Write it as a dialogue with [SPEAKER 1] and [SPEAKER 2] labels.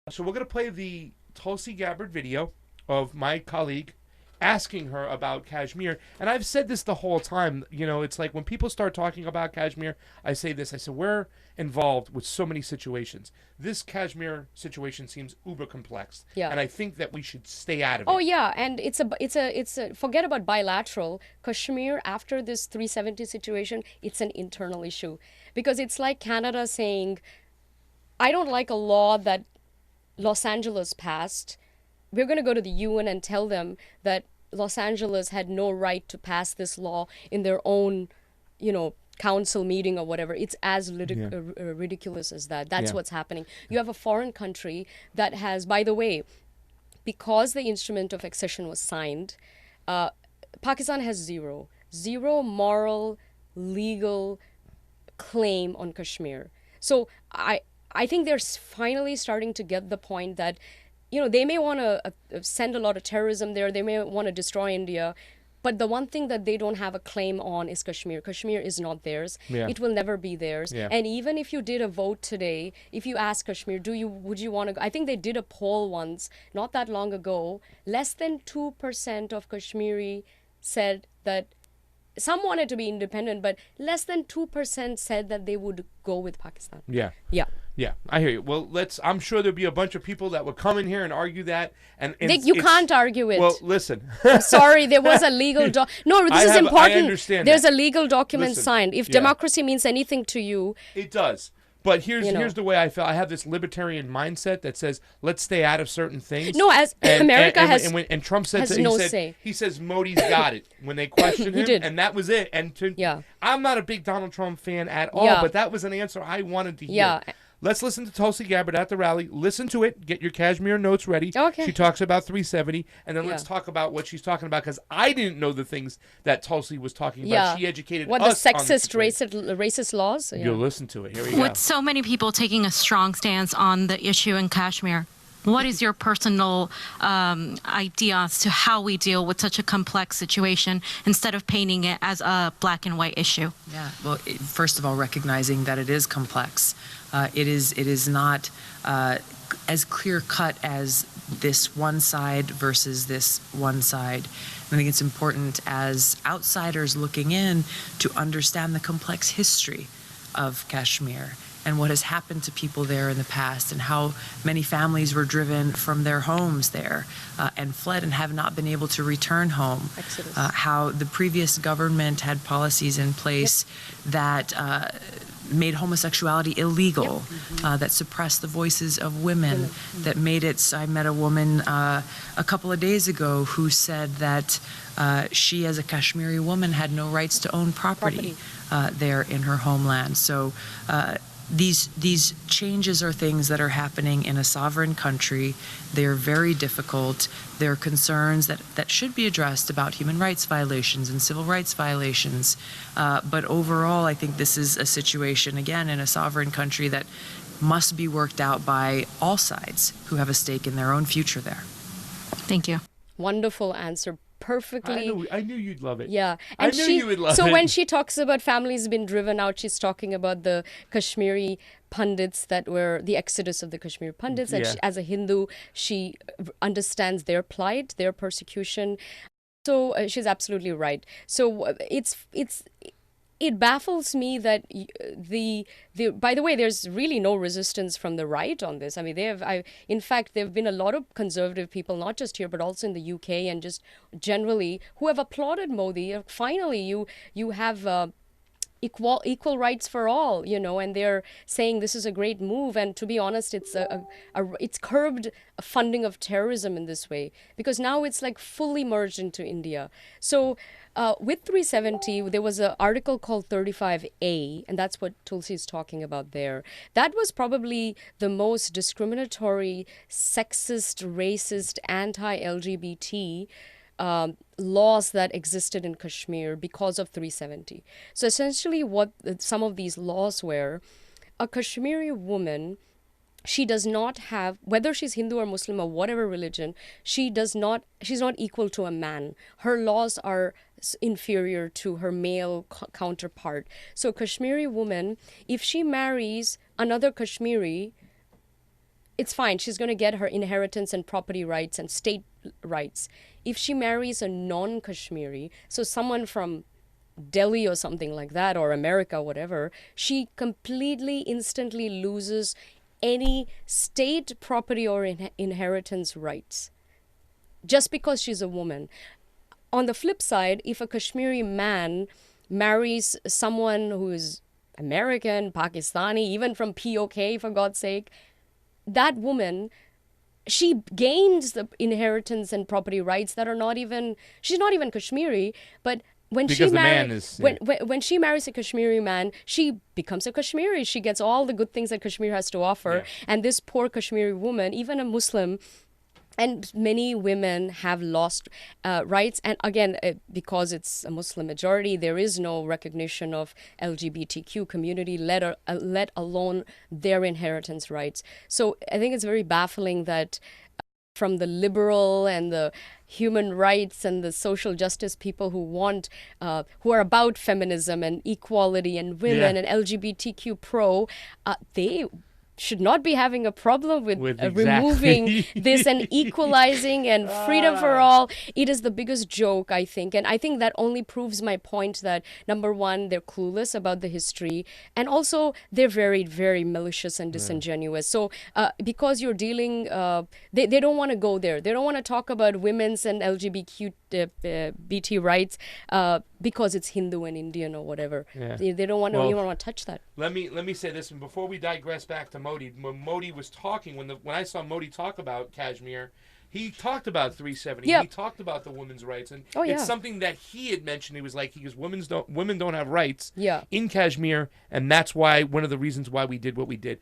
[SPEAKER 1] So we're going to play the Tulsi Gabbard video of my colleague asking her about Kashmir. And I've said this the whole time. You know, it's like when people start talking about Kashmir, I say this. I said, we're involved with so many situations. This Kashmir situation seems uber complex.
[SPEAKER 2] Yeah.
[SPEAKER 1] And I think that we should stay out of it.
[SPEAKER 2] Oh yeah, and it's a forget about bilateral. Kashmir after this 370 situation, it's an internal issue because it's like Canada saying, I don't like a law that Los Angeles passed. We're going to go to the UN and tell them that Los Angeles had no right to pass this law in their own, council meeting or whatever. It's as ridiculous as that. That's what's happening. You have a foreign country that has, by the way, because the instrument of accession was signed, Pakistan has zero moral, legal claim on Kashmir. So I think they're finally starting to get the point that, they may want to send a lot of terrorism there. They may want to destroy India. But the one thing that they don't have a claim on is Kashmir. Kashmir is not theirs.
[SPEAKER 1] Yeah.
[SPEAKER 2] It will never be theirs.
[SPEAKER 1] Yeah.
[SPEAKER 2] And even if you did a vote today, if you ask Kashmir, would you want to go? I think they did a poll once, not that long ago. Less than 2% of Kashmiri said that some wanted to be independent, but less than 2% said that they would go with Pakistan.
[SPEAKER 1] Yeah.
[SPEAKER 2] Yeah.
[SPEAKER 1] Yeah, I hear you. Well, I'm sure there'll be a bunch of people that would come in here and argue that. And
[SPEAKER 2] You can't argue it.
[SPEAKER 1] Well, listen.
[SPEAKER 2] I'm sorry, there was a legal No, this is important.
[SPEAKER 1] I understand
[SPEAKER 2] There's
[SPEAKER 1] that.
[SPEAKER 2] a legal document
[SPEAKER 1] Listen,
[SPEAKER 2] signed. If
[SPEAKER 1] yeah.
[SPEAKER 2] democracy means anything to you,
[SPEAKER 1] It does. But here's the way I feel. I have this libertarian mindset that says let's stay out of certain things.
[SPEAKER 2] No, as America
[SPEAKER 1] and Trump said
[SPEAKER 2] has
[SPEAKER 1] that,
[SPEAKER 2] no say.
[SPEAKER 1] He says Modi's got it when they questioned him,
[SPEAKER 2] did.
[SPEAKER 1] and that was it. And I'm not a big Donald Trump fan at all, but that was an answer I wanted to hear.
[SPEAKER 2] Yeah.
[SPEAKER 1] Let's listen to Tulsi Gabbard at the rally. Listen to it. Get your Kashmir notes ready.
[SPEAKER 2] Okay.
[SPEAKER 1] She talks about 370, and then let's talk about what she's talking about, because I didn't know the things that Tulsi was talking about.
[SPEAKER 2] Yeah.
[SPEAKER 1] She educated
[SPEAKER 2] what
[SPEAKER 1] us
[SPEAKER 2] the
[SPEAKER 1] on
[SPEAKER 2] sexist,
[SPEAKER 1] the
[SPEAKER 2] racist laws. Yeah.
[SPEAKER 1] You'll listen to it. Here we go.
[SPEAKER 3] With so many people taking a strong stance on the issue in Kashmir, what is your personal idea as to how we deal with such a complex situation instead of painting it as a black and white issue?
[SPEAKER 4] Yeah, well, first of all, recognizing that it is complex. It is not as clear cut as this one side versus this one side. I think it's important as outsiders looking in to understand the complex history of Kashmir and what has happened to people there in the past, and how many families were driven from their homes there and fled and have not been able to return home.
[SPEAKER 2] Exodus.
[SPEAKER 4] How the previous government had policies in place that made homosexuality illegal, that suppressed the voices of women, that made it. I met a woman a couple of days ago who said that she, as a Kashmiri woman, had no rights to own property. There in her homeland. So these changes are things that are happening in a sovereign country. They're very difficult. There are concerns that should be addressed about human rights violations and civil rights violations. But overall, I think this is a situation, again, in a sovereign country that must be worked out by all sides who have a stake in their own future there.
[SPEAKER 3] Thank you.
[SPEAKER 2] Wonderful answer. Perfectly.
[SPEAKER 1] I knew you'd love it.
[SPEAKER 2] Yeah.
[SPEAKER 1] And I knew you would love it.
[SPEAKER 2] So when she talks about families being driven out, she's talking about the Kashmiri pundits that were the exodus of the Kashmiri pundits. And she, as a Hindu, she understands their plight, their persecution. So she's absolutely right. So it baffles me that by the way, there's really no resistance from the right on this. I mean, in fact, there have been a lot of conservative people, not just here, but also in the UK and just generally, who have applauded Modi. Finally, you have equal rights for all, and they're saying this is a great move. And to be honest, it's curbed funding of terrorism in this way, because now it's like fully merged into India. So with 370, there was an article called 35A, and that's what Tulsi is talking about there. That was probably the most discriminatory, sexist, racist, anti-LGBT laws that existed in Kashmir because of 370. So essentially what some of these laws were, a Kashmiri woman, she does not have, whether she's Hindu or Muslim or whatever religion, she's not equal to a man. Her laws are inferior to her male counterpart. So Kashmiri woman, if she marries another Kashmiri, it's fine. She's going to get her inheritance and property rights and state rights. If she marries a non-Kashmiri, so someone from Delhi or something like that, or America, whatever, she completely, instantly loses any state property or inheritance rights just because she's a woman. On the flip side, if a Kashmiri man marries someone who is American, Pakistani, even from POK, for God's sake, that woman, she gains the inheritance and property rights that are not even, she's not even Kashmiri, but when
[SPEAKER 1] Because
[SPEAKER 2] she
[SPEAKER 1] the man
[SPEAKER 2] marries,
[SPEAKER 1] is-
[SPEAKER 2] when she marries a Kashmiri man, she becomes a Kashmiri. She gets all the good things that Kashmir has to offer.
[SPEAKER 1] Yeah.
[SPEAKER 2] And this poor Kashmiri woman, even a Muslim, and many women have lost rights. And again, because it's a Muslim majority, there is no recognition of LGBTQ community, let alone their inheritance rights. So I think it's very baffling that from the liberal and the human rights and the social justice people who want, who are about feminism and equality and women
[SPEAKER 1] Yeah.
[SPEAKER 2] and LGBTQ pro, they should not be having a problem with,
[SPEAKER 1] Exactly.
[SPEAKER 2] removing this and equalizing and freedom for all. It is the biggest joke, I think. And I think that only proves my point that, number one, they're clueless about the history. And also, they're very, very malicious and disingenuous. So because you're dealing, they don't want to go there. They don't want to talk about women's and LGBT rights because it's Hindu and Indian or whatever.
[SPEAKER 1] Yeah.
[SPEAKER 2] They don't want to,
[SPEAKER 1] Well,
[SPEAKER 2] you don't want to touch that.
[SPEAKER 1] Let me say this, and before we digress back to Modi, when Modi was talking, when I saw Modi talk about Kashmir, he talked about 370.
[SPEAKER 2] Yeah.
[SPEAKER 1] He talked about the women's rights, and
[SPEAKER 2] Oh, yeah.
[SPEAKER 1] it's something that he had mentioned. He was like, women don't have rights
[SPEAKER 2] Yeah.
[SPEAKER 1] in Kashmir, and that's why one of the reasons why we did what we did.